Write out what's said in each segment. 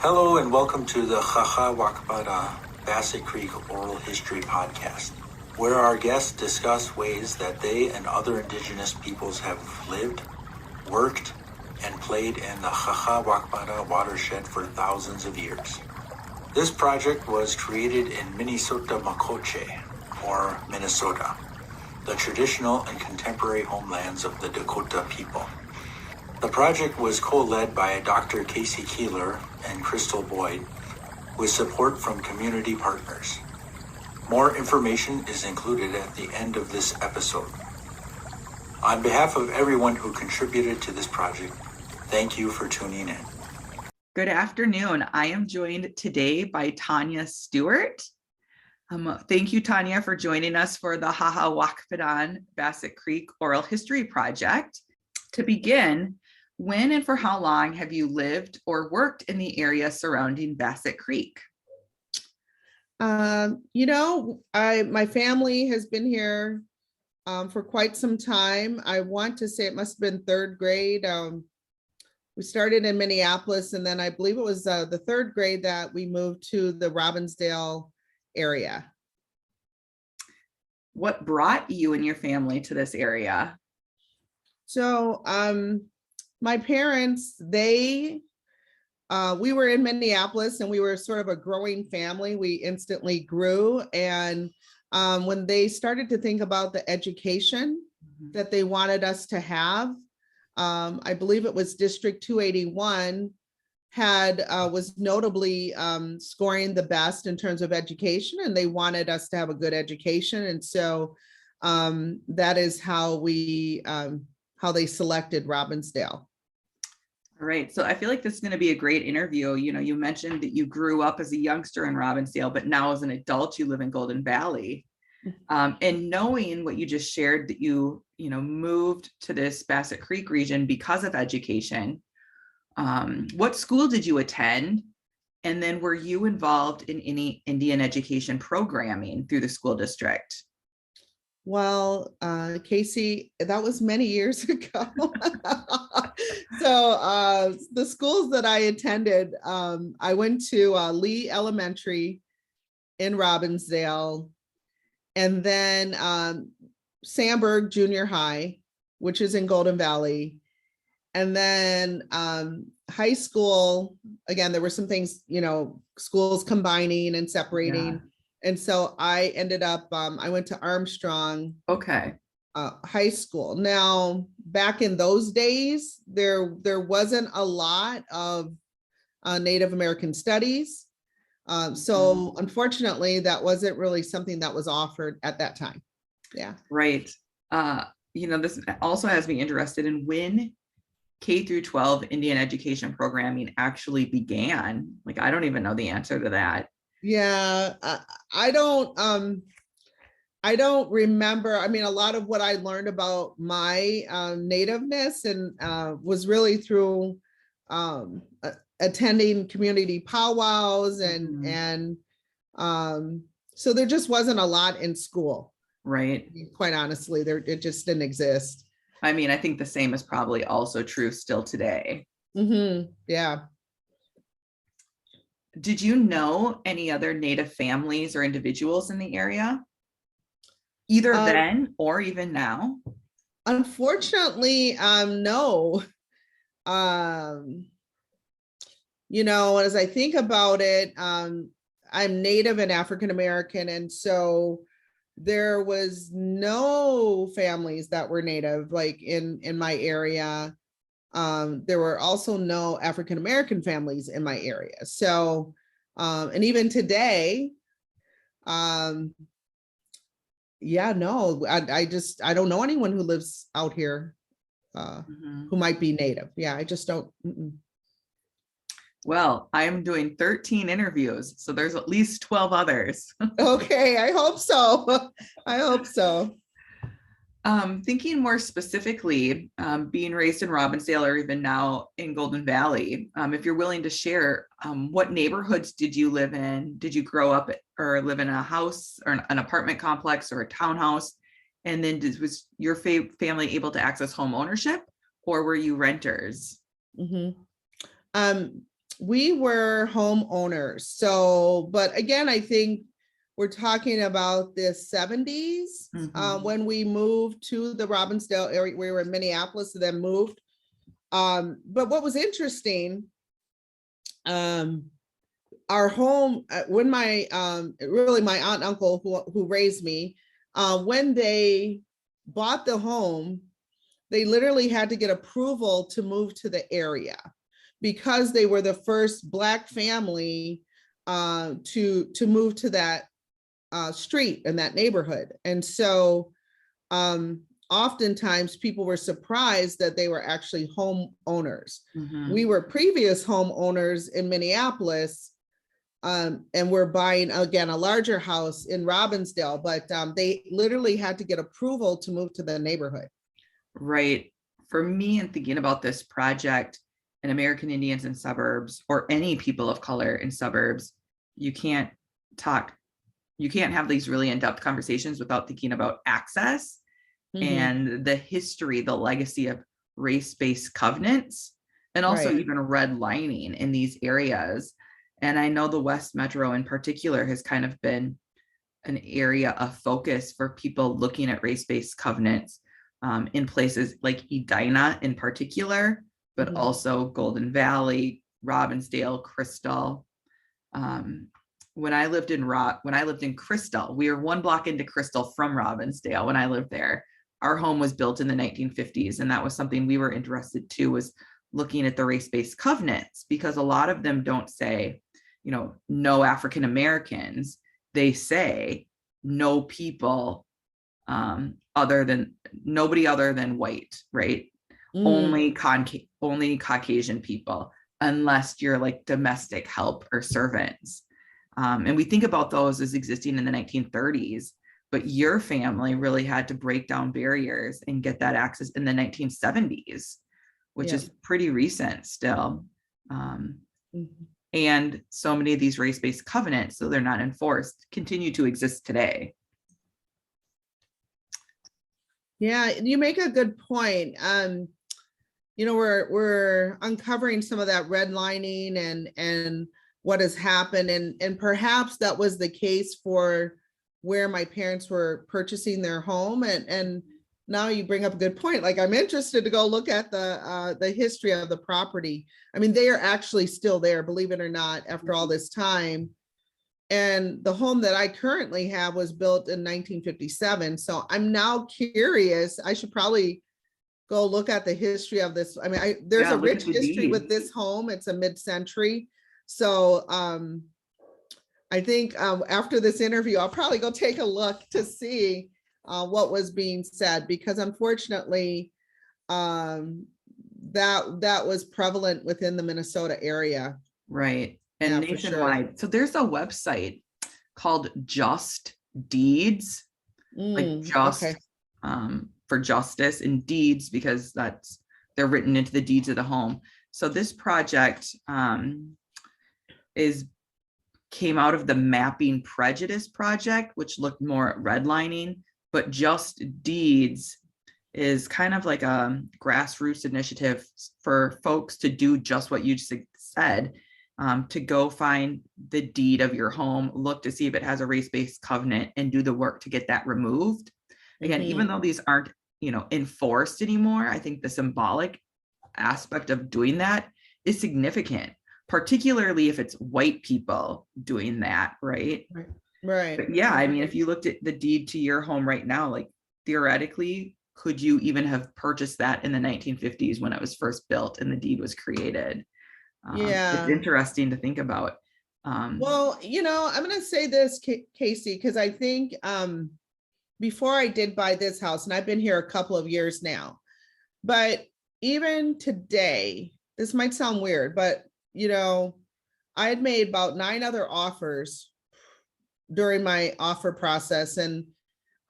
Hello and welcome to the Wakpadan Bassett Creek Oral History Podcast, where our guests discuss ways that they and other indigenous peoples have lived, worked, and played in the Wakpadan watershed for thousands of years. This project was created in Minnesota Makoche, or Minnesota, the traditional and contemporary homelands of the Dakota people. The project was co-led by Dr. Casey Keeler and Crystal Boyd, with support from community partners. More information is included at the end of this episode. On behalf of everyone who contributed to this project, thank you for tuning in. Good afternoon. I am joined today by Tawnya Stewart. Thank you, Tawnya, for joining us for the Wakpadan Bassett Creek Oral History Project. To begin, when and for how long have you lived or worked in the area surrounding Bassett Creek? My family has been here for quite some time. I want to say it must have been third grade. We started in Minneapolis, and then I believe it was the third grade that we moved to the Robbinsdale area. What brought you and your family to this area? So my parents, we were in Minneapolis and we were sort of a growing family. We instantly grew. And when they started to think about the education that they wanted us to have, I believe it was District 281 was notably scoring the best in terms of education, and they wanted us to have a good education. And so that is how they selected Robbinsdale. All right. So I feel like this is going to be a great interview. You know, you mentioned that you grew up as a youngster in Robbinsdale, but now as an adult, you live in Golden Valley. And knowing what you just shared, that you moved to this Bassett Creek region because of education. What school did you attend? And then were you involved in any Indian education programming through the school district? Well, Casey, that was many years ago. So the schools that I attended, I went to Lee Elementary in Robbinsdale, and then Sandburg Junior High, which is in Golden Valley. And then high school, again, there were some things, schools combining and separating. Yeah. And so I ended up, I went to Armstrong High School. Now, back in those days, there wasn't a lot of Native American studies. So unfortunately, that wasn't really something that was offered at that time. Yeah. Right. This also has me interested in when K through 12 Indian education programming actually began. Like, I don't even know the answer to that. Yeah, I don't remember. I mean, a lot of what I learned about my nativeness and was really through attending community powwows and so there just wasn't a lot in school. Right. Quite honestly, it just didn't exist. I mean, I think the same is probably also true still today. Yeah. Did you know any other Native families or individuals in the area? Either then or even now? Unfortunately, no. As I think about it, I'm Native and African American, and so there was no families that were Native, like in my area. There were also no African American families in my area. So, and even today, I don't know anyone who lives out here who might be Native. Yeah, I just don't. Well, I'm doing 13 interviews, so there's at least 12 others. Okay, I hope so. I hope so. Thinking more specifically, being raised in Robbinsdale or even now in Golden Valley, if you're willing to share, what neighborhoods did you live in? Did you grow up or live in a house or an apartment complex or a townhouse? And then was your family able to access home ownership, or were you renters? we were homeowners. So, but again, I think we're talking about the 70s when we moved to the Robbinsdale area. We were in Minneapolis and then moved. But what was interesting, our home, when my really my aunt and uncle who raised me, when they bought the home, they literally had to get approval to move to the area because they were the first Black family to move to that street in that neighborhood. And so oftentimes people were surprised that they were actually homeowners. We were previous homeowners in Minneapolis, and we're buying, again, a larger house in Robbinsdale, but they literally had to get approval to move to the neighborhood. Right. For me, in thinking about this project and American Indians in suburbs, or any people of color in suburbs, you can't have these really in-depth conversations without thinking about access and the history, the legacy of race-based covenants, and also even redlining in these areas. And I know the West Metro in particular has kind of been an area of focus for people looking at race-based covenants in places like Edina in particular, but also Golden Valley, Robbinsdale, Crystal. When I lived in Crystal, we were one block into Crystal from Robbinsdale when I lived there. Our home was built in the 1950s, and that was something we were interested to, was looking at the race-based covenants, because a lot of them don't say, no African Americans. They say no people nobody other than white, right? Only Caucasian people, unless you're like domestic help or servants. And we think about those as existing in the 1930s, but your family really had to break down barriers and get that access in the 1970s, which is pretty recent still. And so many of these race-based covenants, so they're not enforced, continue to exist today. Yeah, you make a good point. We're uncovering some of that redlining and what has happened, and perhaps that was the case for where my parents were purchasing their home. And now you bring up a good point. Like, I'm interested to go look at the history of the property. I mean, they are actually still there, believe it or not, after all this time. And the home that I currently have was built in 1957. So I'm now curious. I should probably go look at the history of this. I mean, there's a rich history with this home. It's a mid-century. So I think after this interview, I'll probably go take a look to see what was being said, because unfortunately, that was prevalent within the Minnesota area. Right. And nationwide. Sure. So there's a website called Just Deeds, like just for justice, and deeds because they're written into the deeds of the home. So this project came out of the Mapping Prejudice Project, which looked more at redlining, but Just Deeds is kind of like a grassroots initiative for folks to do just what you said. To go find the deed of your home, look to see if it has a race-based covenant, and do the work to get that removed. Again, even though these aren't, enforced anymore, I think the symbolic aspect of doing that is significant, particularly if it's white people doing that, right? Right. But yeah, I mean, if you looked at the deed to your home right now, like theoretically, could you even have purchased that in the 1950s when it was first built and the deed was created? It's interesting to think about. Well, I'm going to say this, Casey, because I think before I did buy this house, and I've been here a couple of years now, but even today, this might sound weird, but I had made about 9 other offers during my offer process, and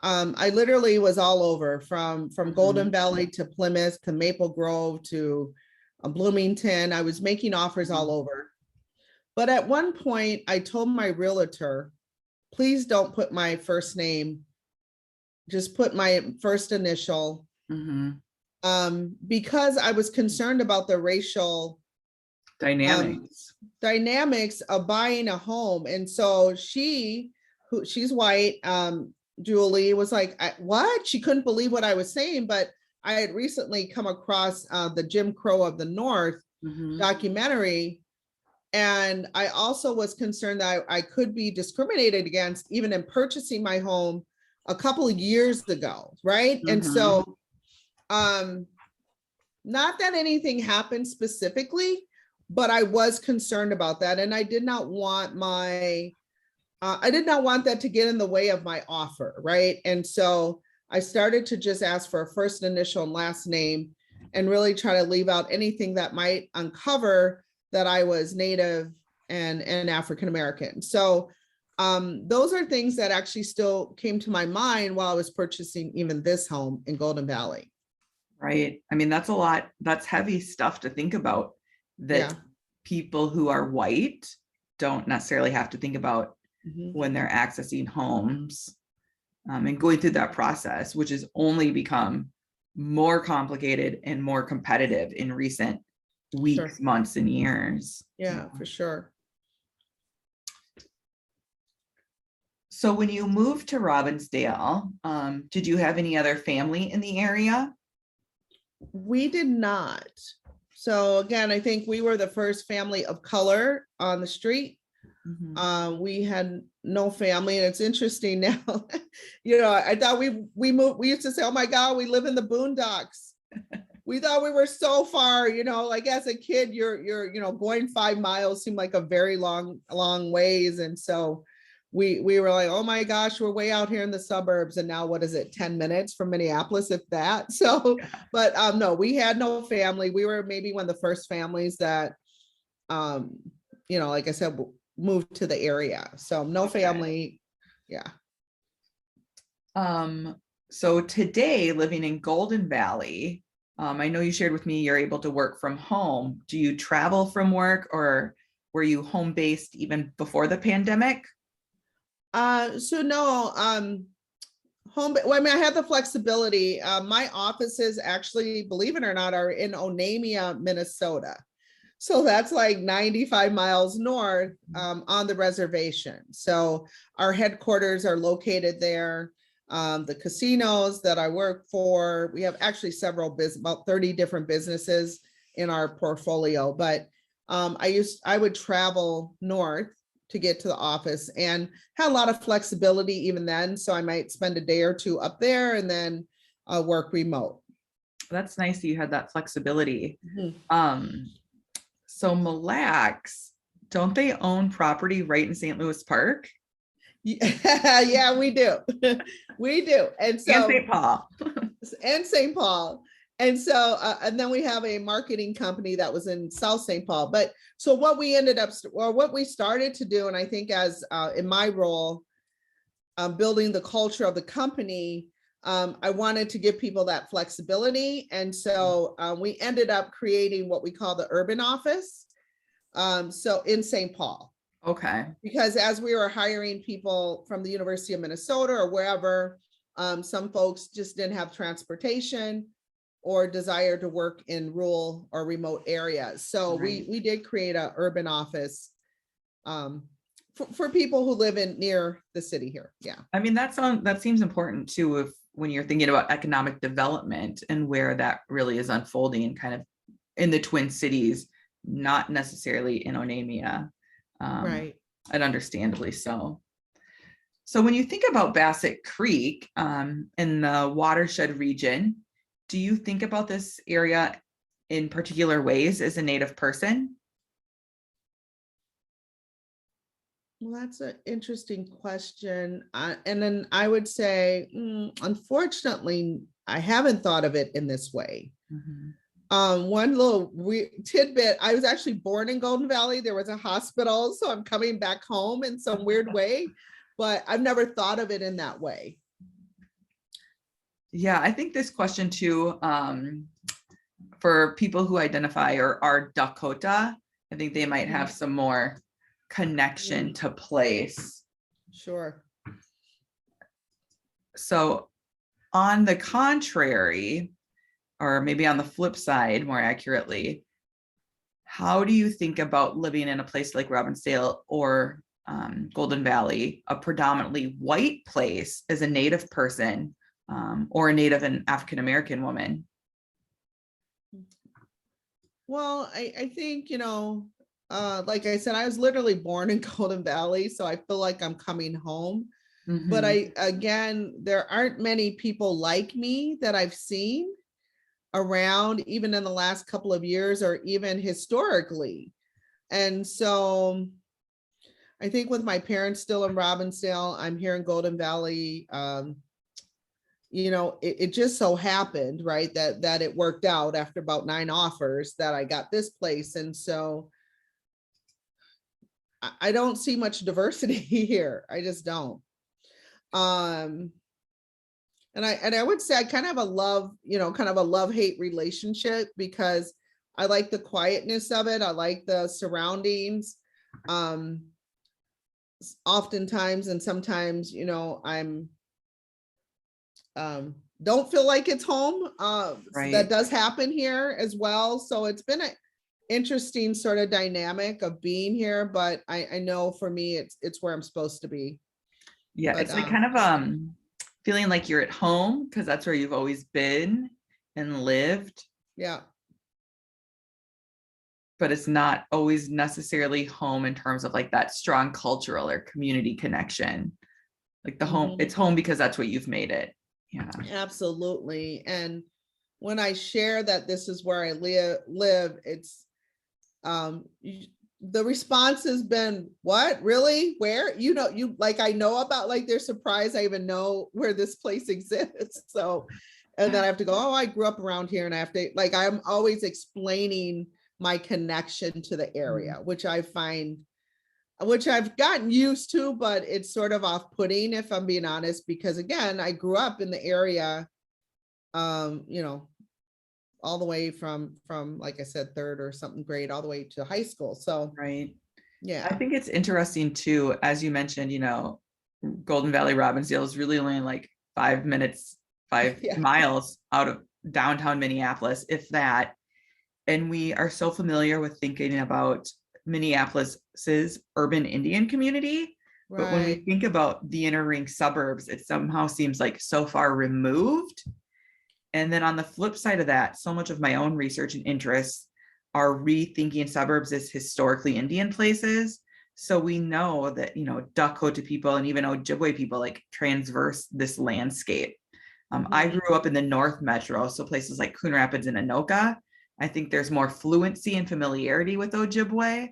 I literally was all over, from Golden Valley to Plymouth to Maple Grove to Bloomington. I was making offers all over. But at one point, I told my realtor, please don't put my first name, just put my first initial, because I was concerned about the racial dynamics of buying a home. And so she's white, Julie was like, what? She couldn't believe what I was saying, but I had recently come across the Jim Crow of the North documentary. And I also was concerned that I could be discriminated against even in purchasing my home a couple of years ago, right? And so, not that anything happened specifically, but I was concerned about that. And I did not want that to get in the way of my offer, right? And so I started to just ask for a first initial and last name and really try to leave out anything that might uncover that I was Native and African American. So those are things that actually still came to my mind while I was purchasing even this home in Golden Valley. Right. I mean, that's a lot. That's heavy stuff to think about, that people who are white don't necessarily have to think about when they're accessing homes, and going through that process, which has only become more complicated and more competitive in recent weeks, months, and years. Yeah, for sure. So when you moved to Robbinsdale, did you have any other family in the area? We did not. So again, I think we were the first family of color on the street. We had no family, and it's interesting now. I thought we moved. We used to say, "Oh my God, we live in the boondocks." We thought we were so far. Like as a kid, you're going 5 miles seemed like a very long ways, and so we were like, "Oh my gosh, we're way out here in the suburbs." And now, what is it? 10 minutes from Minneapolis, if that. So, but no, we had no family. We were maybe one of the first families that, like I said, moved to the area. So no family. Yeah. So today, living in Golden Valley, I know you shared with me you're able to work from home. Do you travel from work, or were you home based even before the pandemic? So no, home. Well, I mean, I have the flexibility. My offices actually, believe it or not, are in Onamia, Minnesota. So that's like 95 miles north, on the reservation. So our headquarters are located there. The casinos that I work for, we have actually about 30 different businesses in our portfolio, but I would travel north to get to the office and had a lot of flexibility even then. So I might spend a day or two up there and then work remote. That's nice that you had that flexibility. So Mille Lacs, don't they own property right in St. Louis Park? Yeah, we do. We do. And so St. Paul. And St. Paul. And so, and then we have a marketing company that was in South St. Paul. But so what we started to do, and I think as in my role, building the culture of the company, I wanted to give people that flexibility. And so we ended up creating what we call the urban office. So in St. Paul. Okay. Because as we were hiring people from the University of Minnesota or wherever, some folks just didn't have transportation or desire to work in rural or remote areas. So we did create an urban office for people who live near the city here. Yeah. I mean, that seems important too, when you're thinking about economic development and where that really is unfolding kind of in the Twin Cities, not necessarily in Onamia. Right. And understandably so. So when you think about Bassett Creek in the watershed region, do you think about this area in particular ways as a Native person? Well, that's an interesting question. And then I would say, unfortunately, I haven't thought of it in this way. One little tidbit, I was actually born in Golden Valley. There was a hospital, so I'm coming back home in some weird way, but I've never thought of it in that way. Yeah, I think this question too, for people who identify or are Dakota, I think they might have some more connection to place. Sure. So on the contrary, or maybe on the flip side, more accurately, how do you think about living in a place like Robbinsdale or Golden Valley, a predominantly white place, as a Native person or a Native and African American woman? Well, I think, like I said, I was literally born in Golden Valley, so I feel like I'm coming home. But again, there aren't many people like me that I've seen around, even in the last couple of years or even historically. And so I think with my parents still in Robbinsdale, I'm here in Golden Valley. It just so happened, right, that it worked out after about 9 offers that I got this place. And so I don't see much diversity here. I just don't. And I would say I kind of have a love-hate relationship, because I like the quietness of it. I like the surroundings. Oftentimes and sometimes, I'm don't feel like it's home. Right. That does happen here as well. So it's been an interesting sort of dynamic of being here, but I know for me, it's where I'm supposed to be. Yeah, But, it's like kind of feeling like you're at home because that's where you've always been and lived. Yeah. But it's not always necessarily home in terms of like that strong cultural or community connection. Like the home, it's home because that's what you've made it. Yeah, absolutely. And when I share that this is where I live, it's the response has been, what, really, where, I know about, like, they're surprised I even know where this place exists. So, and then I have to go, oh, I grew up around here, and I have to, like, I'm always explaining my connection to the area, which I find, which I've gotten used to, but it's sort of off-putting, if I'm being honest, because again, I grew up in the area, all the way from, like I said, 3rd or something grade, all the way to high school. So, right. Yeah. I think it's interesting too, as you mentioned, Golden Valley, Robbinsdale is really only like 5 minutes, 5 miles out of downtown Minneapolis, if that. And we are so familiar with thinking about Minneapolis's urban Indian community. Right. But when we think about the inner ring suburbs, it somehow seems like so far removed. And then on the flip side of that, so much of my own research and interests are rethinking suburbs as historically Indian places. So we know that, Dakota people and even Ojibwe people like transverse this landscape. I grew up in the North Metro, so places like Coon Rapids and Anoka. I think there's more fluency and familiarity with Ojibwe.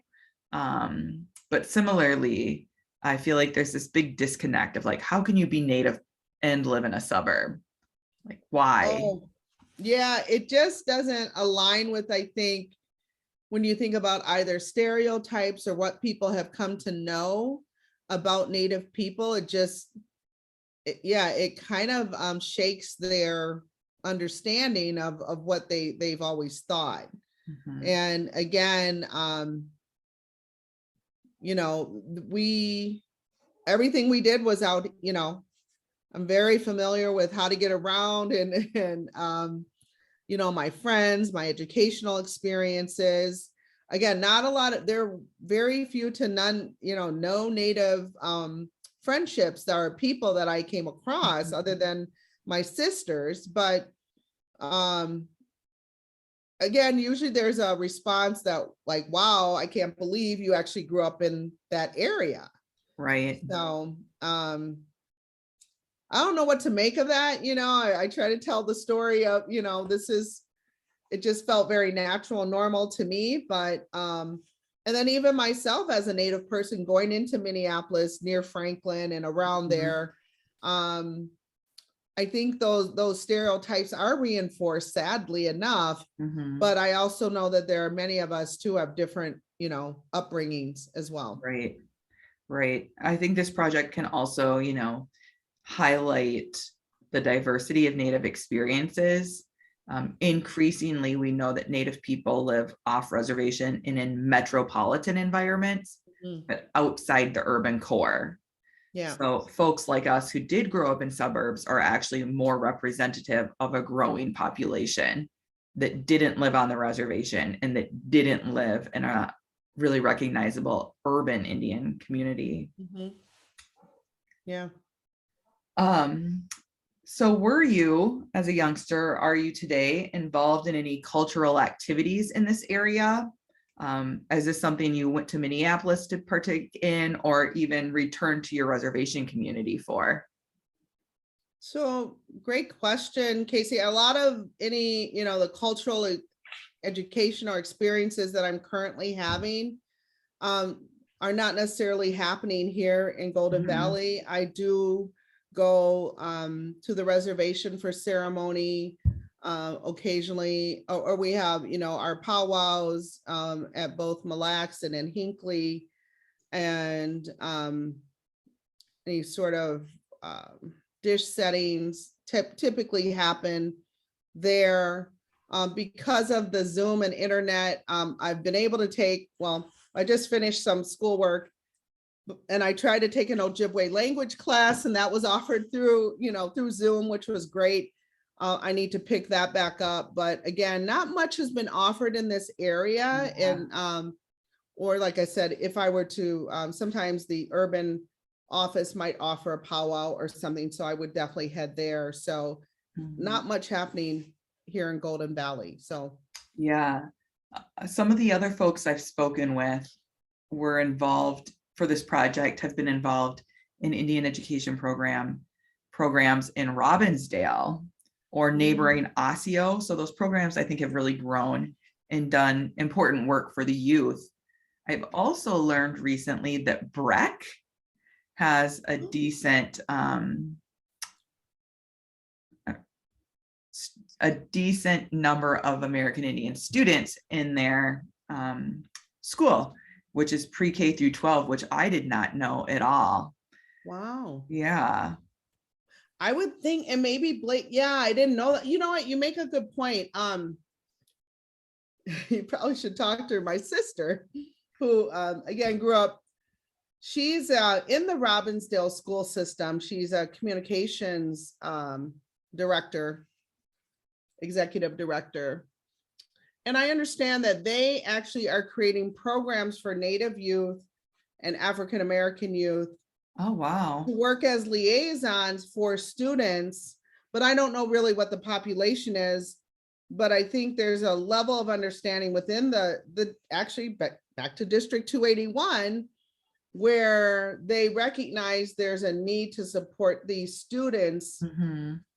But similarly, I feel like there's this big disconnect of like, how can you be Native and live in a suburb? Like, why? Oh, yeah, it just doesn't align with, I think, when you think about either stereotypes or what people have come to know about Native people, it kind of shakes their understanding of what they've always thought. And again, everything we did was out, I'm very familiar with how to get around and my friends, my educational experiences. Again, not a lot of, there are very few to none, no Native friendships that are people that I came across other than my sisters. But again, usually there's a response that like, wow, I can't believe you actually grew up in that area. Right. So I don't know what to make of that. I try to tell the story of, it just felt very natural and normal to me. But, and then even myself as a Native person going into Minneapolis near Franklin and around there, I think those stereotypes are reinforced, sadly enough, but I also know that there are many of us too have different, upbringings as well. Right. Right. I think this project can also, highlight the diversity of Native experiences. Increasingly, we know that Native people live off reservation and in metropolitan environments, but outside the urban core. Yeah. So folks like us who did grow up in suburbs are actually more representative of a growing population. that didn't live on the reservation and that didn't live in a really recognizable urban Indian community. Yeah. So were you, as a youngster, are you today involved in any cultural activities in this area? Is this something you went to Minneapolis to partake in, or even return to your reservation community for? So great question, Casey. A lot of any, the cultural education or experiences that I'm currently having are not necessarily happening here in Golden Valley. I do go to the reservation for ceremony occasionally, or we have, our powwows at both Mille Lacs and in Hinckley, and any sort of dish settings typically happen there. Because of the Zoom and internet, I've been able to take, I just finished some schoolwork and I tried to take an Ojibwe language class, and that was offered through Zoom, which was great. I need to pick that back up, but again, not much has been offered in this area. Yeah. And or like I said, if I were to, sometimes the urban office might offer a powwow or something, so I would definitely head there. So not much happening here in Golden Valley. So yeah, some of the other folks I've spoken with were involved for this project, have been involved in Indian education programs in Robbinsdale or neighboring Osseo. So those programs, I think, have really grown and done important work for the youth. I've also learned recently that Breck has a decent number of American Indian students in their school, which is pre-K through 12, which I did not know at all. Wow. Yeah. I would think, and maybe Blake, yeah, I didn't know that. You know what? You make a good point. You probably should talk to my sister, who again grew up. She's in the Robbinsdale school system. She's a communications director, executive director. And I understand that they actually are creating programs for Native youth and African American youth. Oh, wow. To work as liaisons for students, but I don't know really what the population is. But I think there's a level of understanding within the actually back to District 281, where they recognize there's a need to support these students,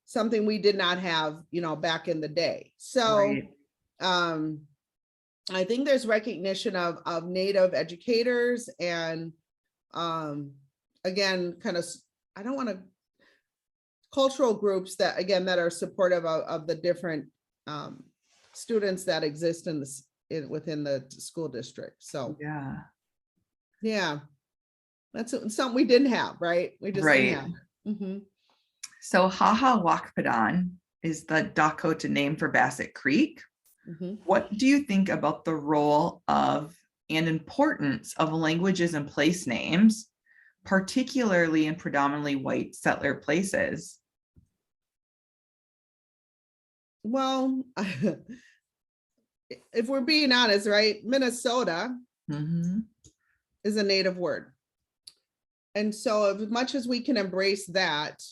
something we did not have, back in the day. So right. I think there's recognition of Native educators and again, kind of, I don't want to, cultural groups that, again, that are supportive of the different students that exist within the school district. So yeah, that's something we didn't have, right? We just didn't have. So Wakpadan is the Dakota name for Bassett Creek. What do you think about the role of and importance of languages and place names, particularly in predominantly white settler places? Well, if we're being honest, right, Minnesota is a Native word. And so as much as we can embrace that,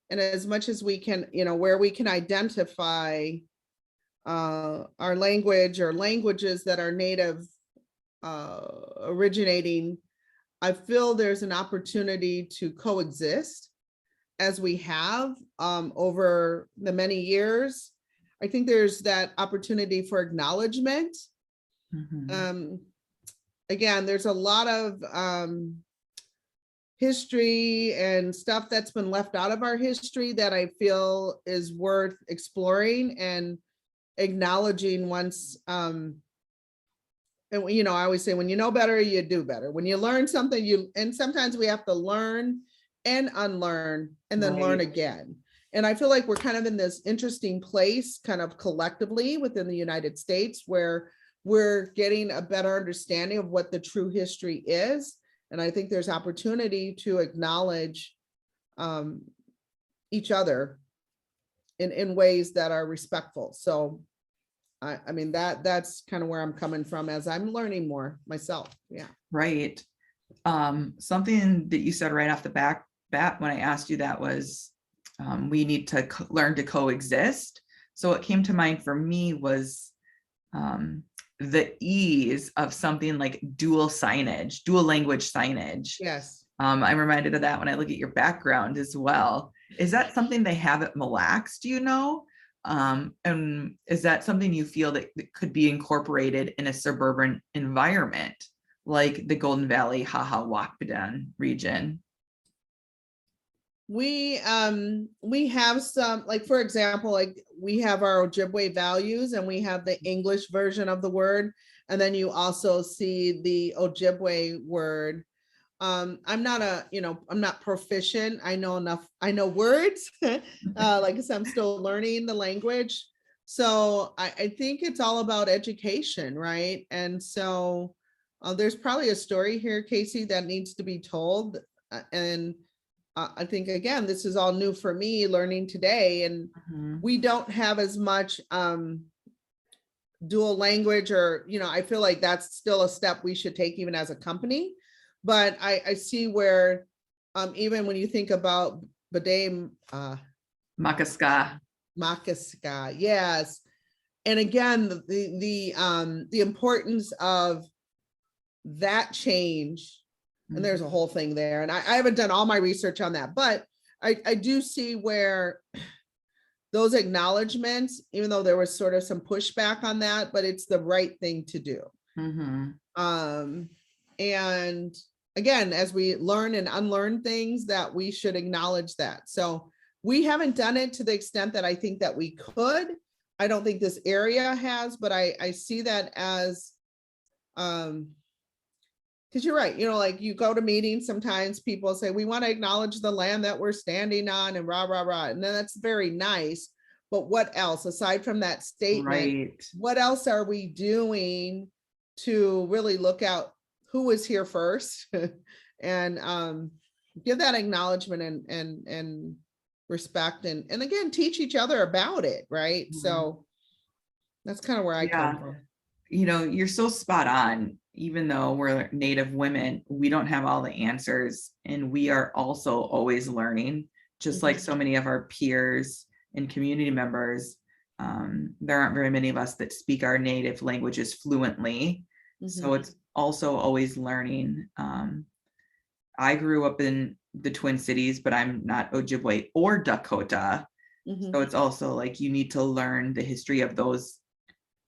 and as much as we can, where we can identify our language or languages that are Native originating, I feel there's an opportunity to coexist as we have over the many years. I think there's that opportunity for acknowledgement. Again, there's a lot of history and stuff that's been left out of our history that I feel is worth exploring and acknowledging once. And I always say, when you know better, you do better. When you learn something, and sometimes we have to learn and unlearn and then learn again. And I feel like we're kind of in this interesting place, kind of collectively within the United States, where we're getting a better understanding of what the true history is. And I think there's opportunity to acknowledge each other in ways that are respectful. So I mean, that's kind of where I'm coming from as I'm learning more myself. Yeah. Right. Something that you said right off the bat when I asked you that was, we need to learn to coexist. So what came to mind for me was the ease of something like dual language signage. Yes. I'm reminded of that when I look at your background as well. Is that something they have at Mille Lacs, do you know? And is that something you feel that could be incorporated in a suburban environment like the Golden Valley, Wakpadan region? We have some, like, for example, like we have our Ojibwe values and we have the English version of the word. And then you also see the Ojibwe word. I'm not proficient. I know enough. I know words. Like I said, I'm still learning the language. So I think it's all about education, right? And so there's probably a story here, Casey, that needs to be told. And I think, again, this is all new for me learning today. And we don't have as much dual language, or, I feel like that's still a step we should take even as a company. But I see where even when you think about Bade Makaska, yes. And again, the importance of that change, and there's a whole thing there. And I haven't done all my research on that, but I do see where those acknowledgements, even though there was sort of some pushback on that, but it's the right thing to do. And again, as we learn and unlearn things, that we should acknowledge that. So we haven't done it to the extent that I think that we could. I don't think this area has, but I see that as, because you're right, like you go to meetings, sometimes people say, we want to acknowledge the land that we're standing on and rah, rah, rah. And then that's very nice. But what else, aside from that statement, right? What else are we doing to really look out who was here first and give that acknowledgement and respect, and again, teach each other about it, right? So that's kind of where I come from. You're so spot on. Even though we're Native women, we don't have all the answers, and we are also always learning, just like so many of our peers and community members. There aren't very many of us that speak our native languages fluently. So it's also always learning. I grew up in the Twin Cities, but I'm not Ojibwe or Dakota. So it's also like you need to learn the history of those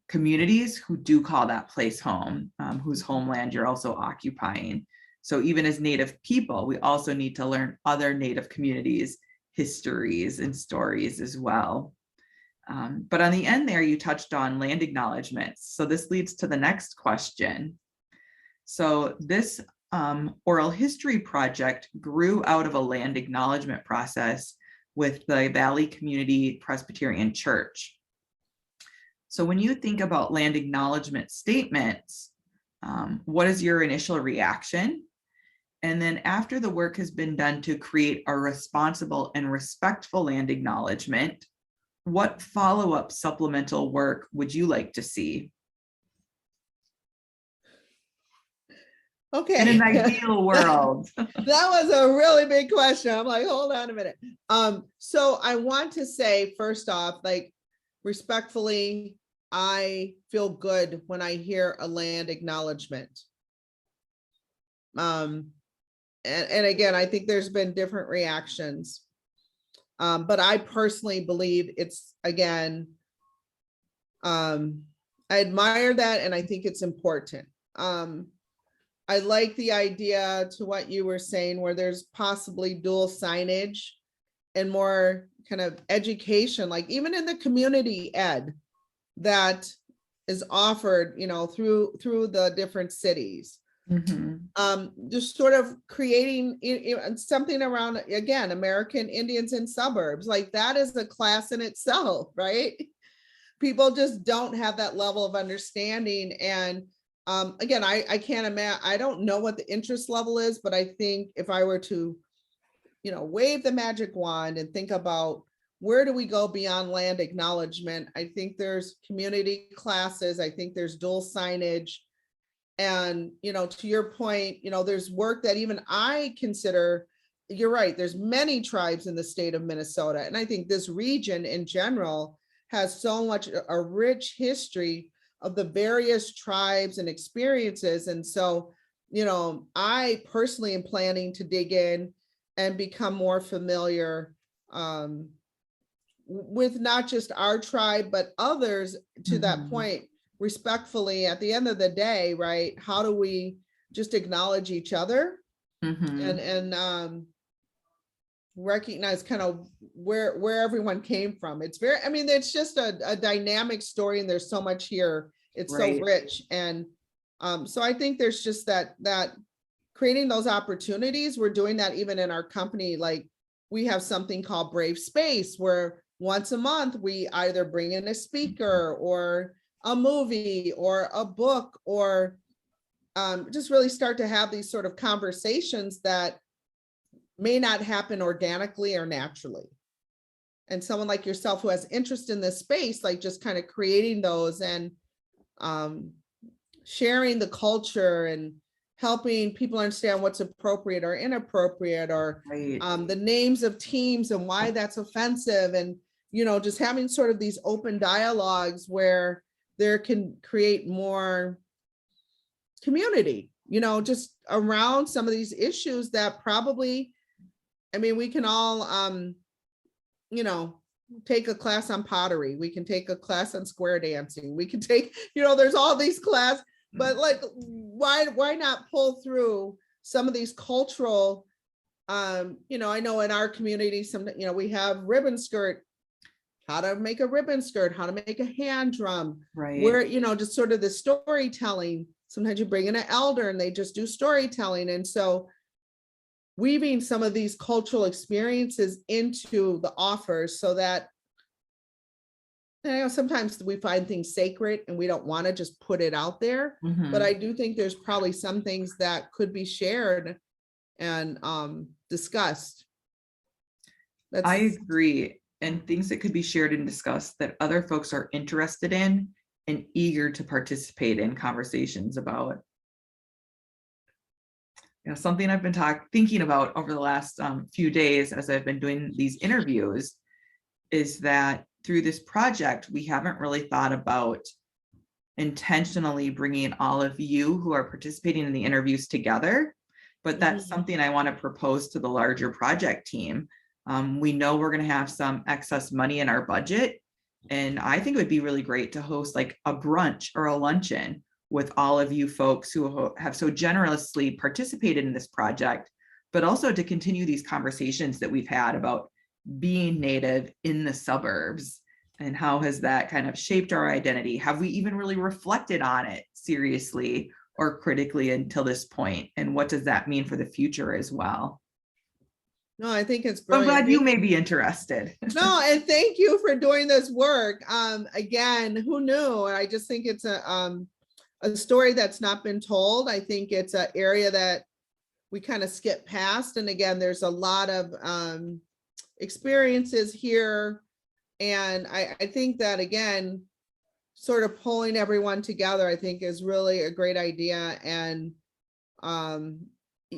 communities who do call that place home, whose homeland you're also occupying. So even as Native people, we also need to learn other Native communities' histories and stories as well. But on the end there, you touched on land acknowledgements. So this leads to the next question. So this oral history project grew out of a land acknowledgement process with the Valley Community Presbyterian Church. So when you think about land acknowledgement statements, what is your initial reaction? And then after the work has been done to create a responsible and respectful land acknowledgement, what follow-up supplemental work would you like to see? Okay. In an ideal world. That was a really big question. I'm like, hold on a minute. So I want to say, first off, like, respectfully, I feel good when I hear a land acknowledgement. And again, I think there's been different reactions. But I personally believe it's, again, I admire that, and I think it's important. I like the idea to what you were saying, where there's possibly dual signage and more kind of education, like even in the community ed that is offered, through the different cities. Just sort of creating something around, again, American Indians in suburbs, like that is a class in itself, right? People just don't have that level of understanding. And again, I can't imagine, I don't know what the interest level is, but I think if I were to, wave the magic wand and think about where do we go beyond land acknowledgement? I think there's community classes. I think there's dual signage. And, to your point, there's work that even I consider, you're right, there's many tribes in the state of Minnesota. And I think this region in general has so much, a rich history of the various tribes and experiences. And so, I personally am planning to dig in and become more familiar with not just our tribe, but others to that point, respectfully, at the end of the day, right? How do we just acknowledge each other and recognize kind of where everyone came from? It's very, it's just a dynamic story, and there's so much here. It's so rich. And so I think there's just that creating those opportunities. We're doing that even in our company. Like, we have something called Brave Space, where once a month we either bring in a speaker or a movie or a book, or just really start to have these sort of conversations that may not happen organically or naturally. And someone like yourself who has interest in this space, like just kind of creating those and sharing the culture and helping people understand what's appropriate or inappropriate, or the names of teams and why that's offensive. And, just having sort of these open dialogues where there can create more community, just around some of these issues that probably, we can all, take a class on pottery. We can take a class on square dancing. We can take, there's all these classes, but like, why not pull through some of these cultural, I know in our community, we have ribbon skirt, how to make a ribbon skirt, how to make a hand drum, where, just sort of the storytelling. Sometimes you bring in an elder and they just do storytelling. And so weaving some of these cultural experiences into the offers, so that, sometimes we find things sacred and we don't want to just put it out there. But I do think there's probably some things that could be shared and discussed. I agree. And things that could be shared and discussed that other folks are interested in and eager to participate in conversations about. Something I've been thinking about over the last few days as I've been doing these interviews is that through this project, we haven't really thought about intentionally bringing all of you who are participating in the interviews together. But that's something I want to propose to the larger project team. We know we're going to have some excess money in our budget, and I think it would be really great to host like a brunch or a luncheon with all of you folks who have so generously participated in this project, but also to continue these conversations that we've had about being Native in the suburbs, and how has that kind of shaped our identity? Have we even really reflected on it seriously or critically until this point? And what does that mean for the future as well? No, I think it's brilliant. I'm glad you may be interested. No, and thank you for doing this work. Again, who knew? I just think it's a story that's not been told. I think it's an area that we kind of skip past. And again, there's a lot of experiences here. And I think that, again, sort of pulling everyone together, I think is really a great idea. And,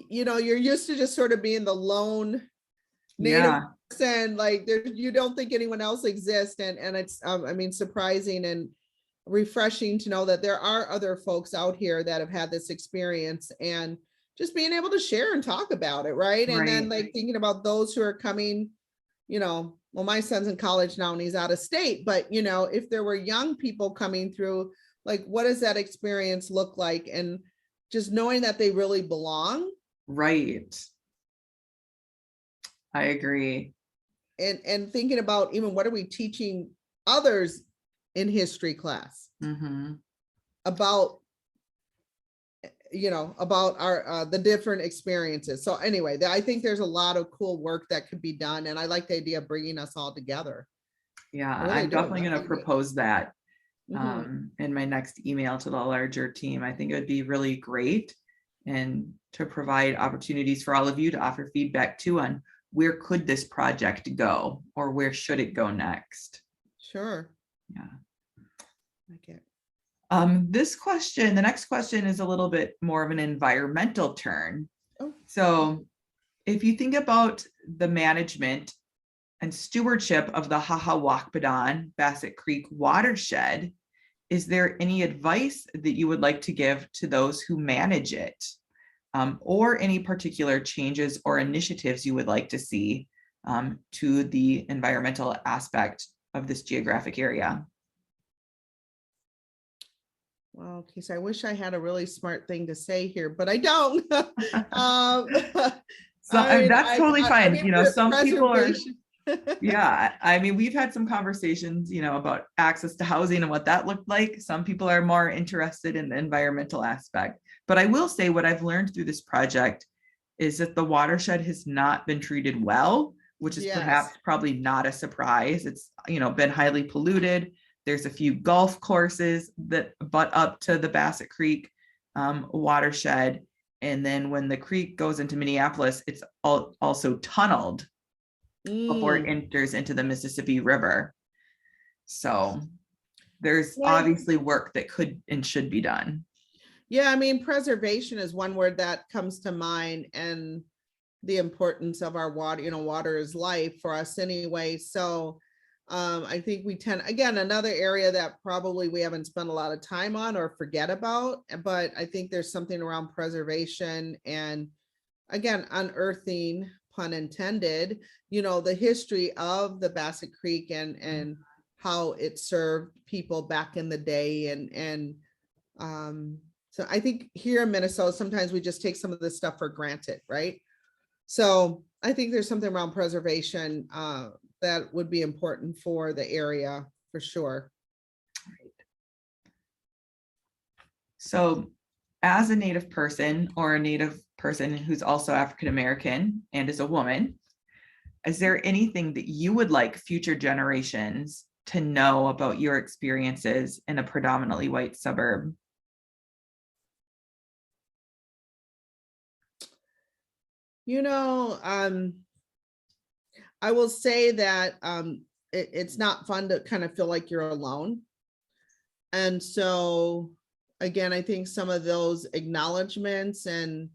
you're used to just sort of being the lone Native person, like you don't think anyone else exists. And it's, surprising and refreshing to know that there are other folks out here that have had this experience, and just being able to share and talk about it. Right. And then like thinking about those who are coming, well, my son's in college now and he's out of state, but if there were young people coming through, like, what does that experience look like? And just knowing that they really belong. Right. I agree. And thinking about even what are we teaching others in history class about, about our the different experiences. So anyway, I think there's a lot of cool work that could be done, and I like the idea of bringing us all together. Yeah, I'm definitely going to propose that in my next email to the larger team. I think it would be really great, and to provide opportunities for all of you to offer feedback too on where could this project go, or where should it go next? Sure. Yeah. Okay. The next question is a little bit more of an environmental turn. Oh. So if you think about the management and stewardship of the Wakpadan Bassett Creek watershed, is there any advice that you would like to give to those who manage it, or any particular changes or initiatives you would like to see to the environmental aspect of this geographic area? Well, okay, so I wish I had a really smart thing to say here, but I don't. So that's totally fine. Some people are, preservation. yeah, I mean, we've had some conversations, about access to housing and what that looked like. Some people are more interested in the environmental aspect. But I will say what I've learned through this project is that the watershed has not been treated well, which is Yes. perhaps probably not a surprise. It's, been highly polluted. There's a few golf courses that butt up to the Bassett Creek watershed. And then when the creek goes into Minneapolis, it's also tunneled before it enters into the Mississippi River. So there's obviously work that could and should be done. Yeah, I mean, preservation is one word that comes to mind, and the importance of our water. Water is life for us anyway. So I think we tend, again, another area that probably we haven't spent a lot of time on or forget about, but I think there's something around preservation and, again, unearthing, pun intended, the history of the Bassett Creek and how it served people back in the day. And so I think here in Minnesota, sometimes we just take some of this stuff for granted, right? So I think there's something around preservation that would be important for the area for sure. So as a Native person, or a Native person who's also African American and is a woman, is there anything that you would like future generations to know about your experiences in a predominantly white suburb? I will say that it's not fun to kind of feel like you're alone. And so, again, I think some of those acknowledgements and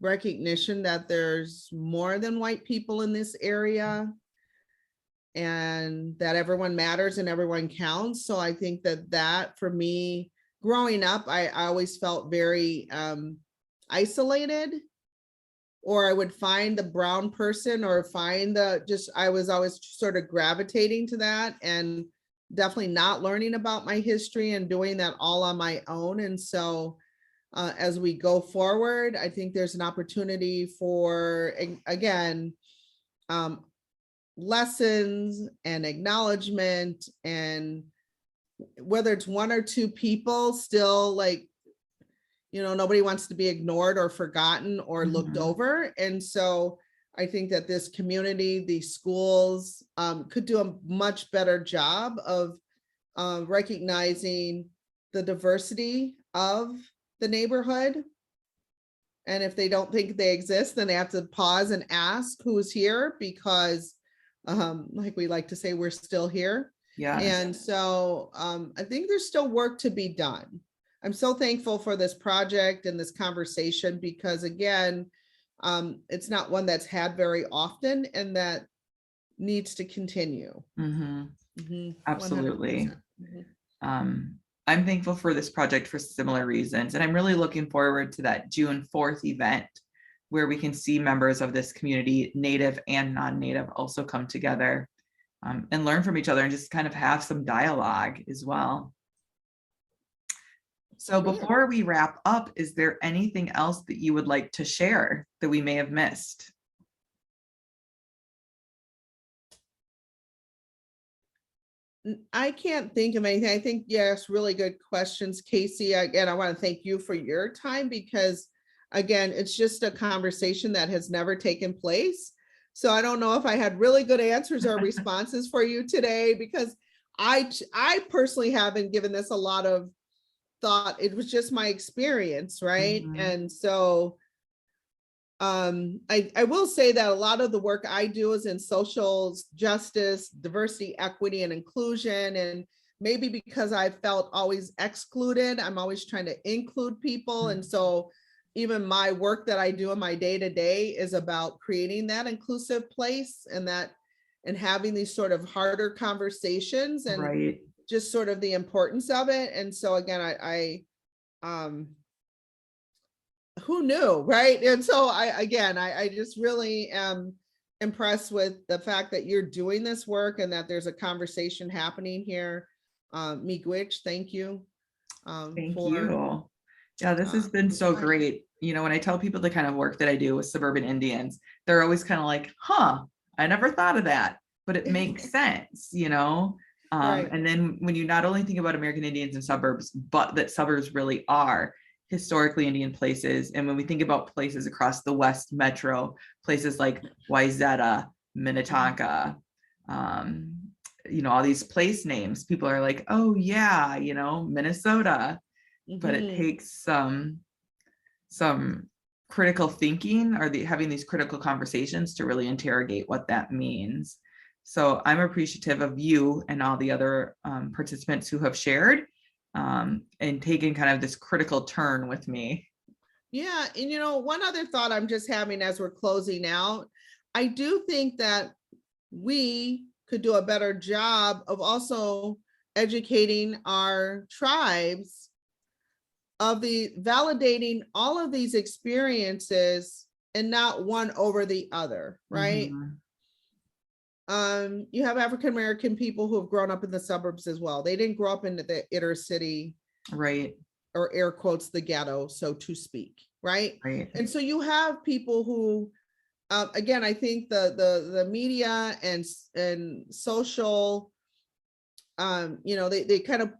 recognition that there's more than white people in this area and that everyone matters and everyone counts. So I think that for me, growing up, I always felt very isolated, or I would find the brown person or find I was always sort of gravitating to that and definitely not learning about my history and doing that all on my own. And so as we go forward, I think there's an opportunity for, again, lessons and acknowledgement, and whether it's one or two people still, nobody wants to be ignored or forgotten or looked over. And so I think that this community, these schools could do a much better job of recognizing the diversity of the neighborhood. And if they don't think they exist, then they have to pause and ask who's here, because like we like to say, we're still here. Yeah. And so I think there's still work to be done. I'm so thankful for this project and this conversation, because again, it's not one that's had very often, and that needs to continue. Absolutely. I'm thankful for this project for similar reasons. And I'm really looking forward to that June 4th event, where we can see members of this community, Native and non-Native, also come together and learn from each other and just kind of have some dialogue as well. So before we wrap up, is there anything else that you would like to share that we may have missed? I can't think of anything. I think, yes, really good questions, Casey. Again, I want to thank you for your time, because again, it's just a conversation that has never taken place. So I don't know if I had really good answers or responses for you today, because I personally haven't given this a lot of thought. It was just my experience, right? And so I will say that a lot of the work I do is in social justice, diversity, equity, and inclusion. And maybe because I felt always excluded, I'm always trying to include people. And so even my work that I do in my day-to-day is about creating that inclusive place and having these sort of harder conversations and Right. just sort of the importance of it. And so again, who knew, right? And so I just really am impressed with the fact that you're doing this work and that there's a conversation happening here. Miigwech, thank you. Thank you. Yeah, this has been so great. You know, when I tell people the kind of work that I do with suburban Indians, they're always kind of like, huh, I never thought of that, but it makes sense, you know? Right. And then when you not only think about American Indians and suburbs, but that suburbs really are historically Indian places. And when we think about places across the West Metro, places like Wayzata, Minnetonka, you know, all these place names, people are like, oh yeah, you know, Minnesota. But it takes some critical thinking or having these critical conversations to really interrogate what that means. So I'm appreciative of you and all the other participants who have shared and taken kind of this critical turn with me. Yeah. And, you know, one other thought I'm just having as we're closing out, I do think that we could do a better job of also educating our tribes of the validating all of these experiences and not one over the other, right? You have African American people who have grown up in the suburbs as well. They didn't grow up in the inner city, right? Or air quotes, the ghetto, so to speak, right? Right. And so you have people who, again, I think the media and social, you know, they kind of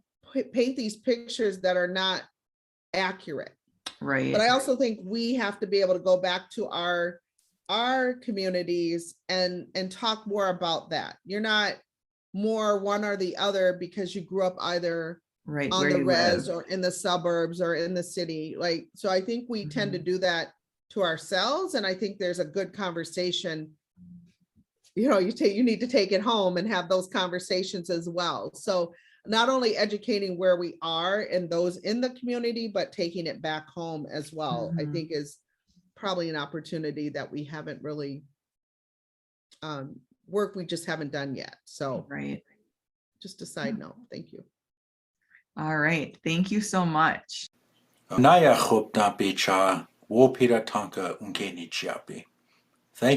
paint these pictures that are not accurate. Right. But I also think we have to be able to go back to our communities and talk more about that. You're not more one or the other because you grew up either right on the res or in the suburbs or in the city. Like, so I think we tend to do that to ourselves. And I think there's a good conversation, you know, you need to take it home and have those conversations as well. So not only educating where we are and those in the community, but taking it back home as well, I think is probably an opportunity that we haven't really work we just haven't done yet. So right. Just a side note. Thank you. All right. Thank you so much. Thank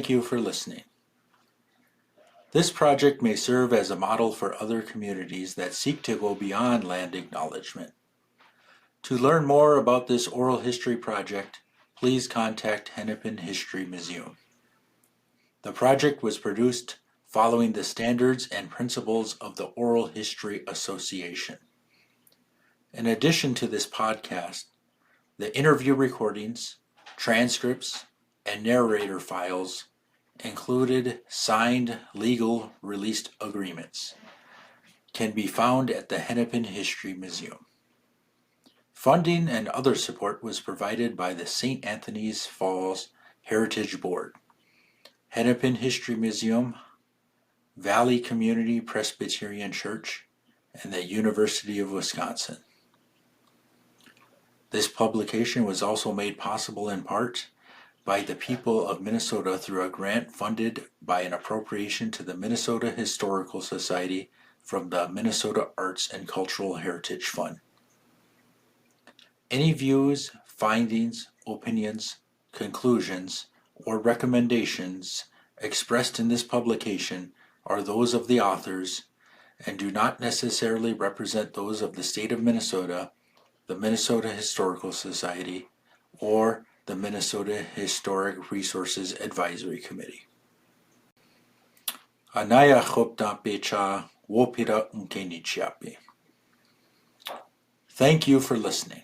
you for listening. This project may serve as a model for other communities that seek to go beyond land acknowledgement. To learn more about this oral history project, please contact Hennepin History Museum. The project was produced following the standards and principles of the Oral History Association. In addition to this podcast, the interview recordings, transcripts, and narrator files included signed legal released agreements can be found at the Hennepin History Museum. Funding and other support was provided by the St. Anthony's Falls Heritage Board, Hennepin History Museum, Valley Community Presbyterian Church, and the University of Wisconsin. This publication was also made possible in part by the people of Minnesota through a grant funded by an appropriation to the Minnesota Historical Society from the Minnesota Arts and Cultural Heritage Fund. Any views, findings, opinions, conclusions, or recommendations expressed in this publication are those of the authors and do not necessarily represent those of the state of Minnesota, the Minnesota Historical Society, or the Minnesota Historic Resources Advisory Committee. Anaya chopta pecha wopira unkenichiapi. Thank you for listening.